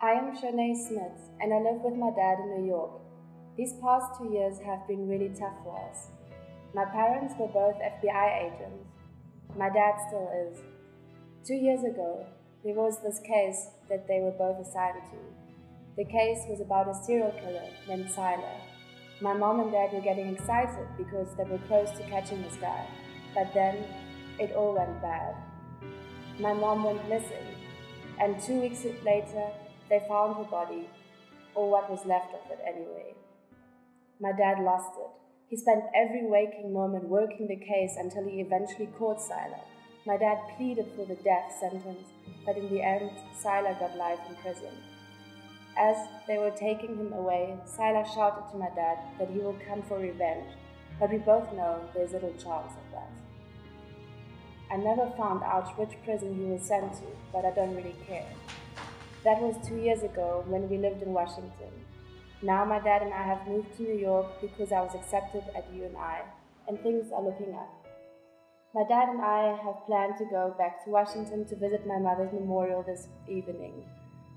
I am Charne Smit, and I live with my dad in New York. These past 2 years have been really tough for us. My parents were both FBI agents. My dad still is. 2 years ago, there was this case that they were both assigned to. The case was about a serial killer named Syler. My mom and dad were getting excited because they were close to catching this guy, but then it all went bad. My mom went missing, and 2 weeks later, they found her body, or what was left of it anyway. My dad lost it. He spent every waking moment working the case until he eventually caught Syler. My dad pleaded for the death sentence, but in the end, Syler got life in prison. As they were taking him away, Syler shouted to my dad that he will come for revenge, but we both know there's little chance of that. I never found out which prison he was sent to, but I don't really care. That was 2 years ago when we lived in Washington. Now my dad and I have moved to New York because I was accepted at UNI, and things are looking up. My dad and I have planned to go back to Washington to visit my mother's memorial this evening.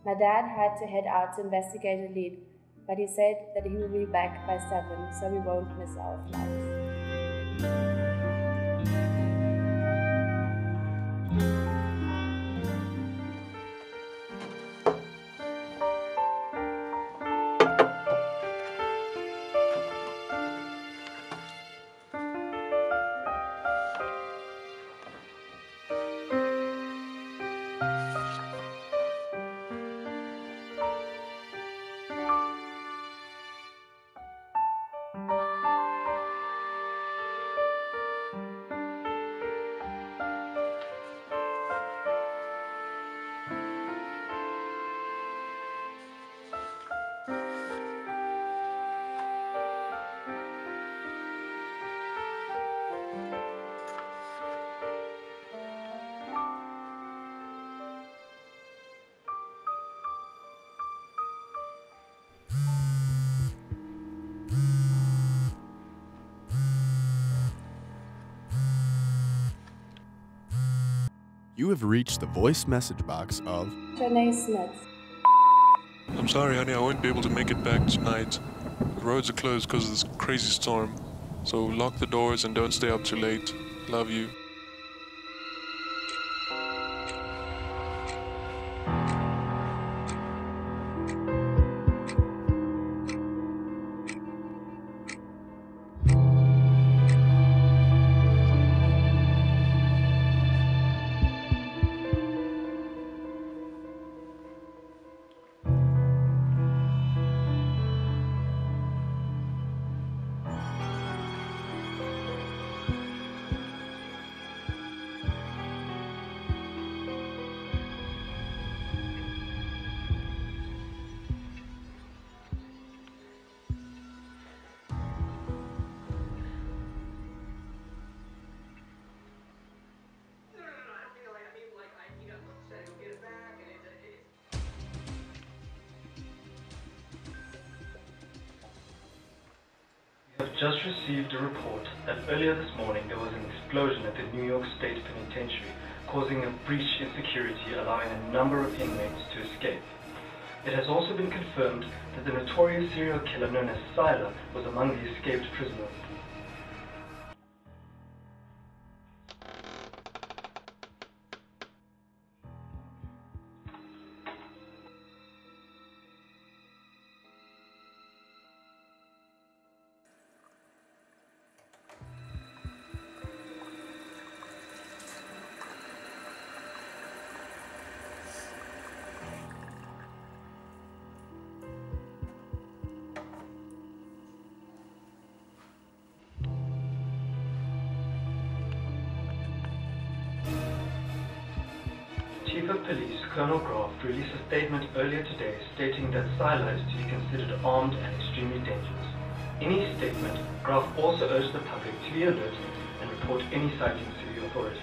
My dad had to head out to investigate a lead, but he said that he will be back by 7, so we won't miss our flight. You have reached the voice message box of Charne Smit. I'm sorry, honey, I won't be able to make it back tonight. The roads are closed because of this crazy storm. So lock the doors and don't stay up too late. Love you. We have just received a report that earlier this morning there was an explosion at the New York State Penitentiary, causing a breach in security, allowing a number of inmates to escape. It has also been confirmed that the notorious serial killer known as Syler was among the escaped prisoners. Chief of Police Colonel Graf released a statement earlier today stating that Syler is to be considered armed and extremely dangerous. In his statement, Graf also urged the public to be alert and report any sightings to the authorities.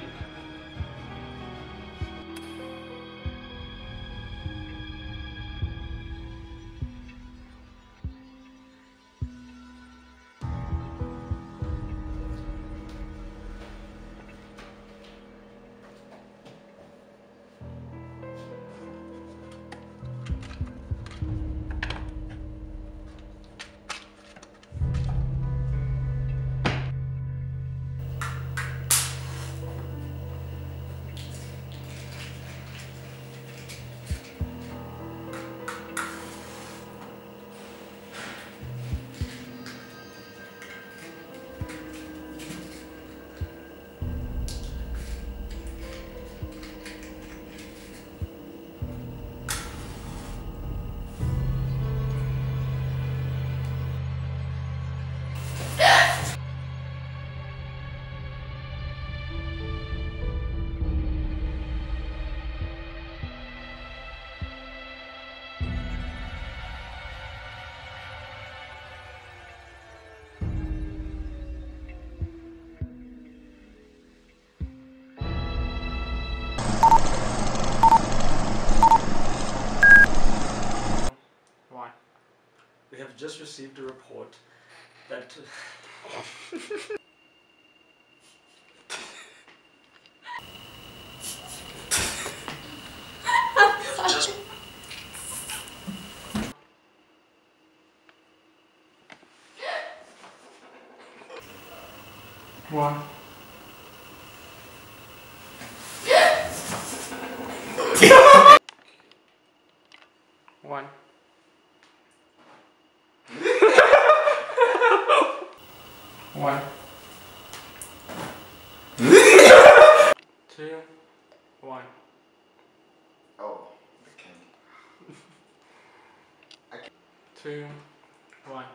received a report that... Just... One. One. One. Two. One. Oh, okay. Two. One.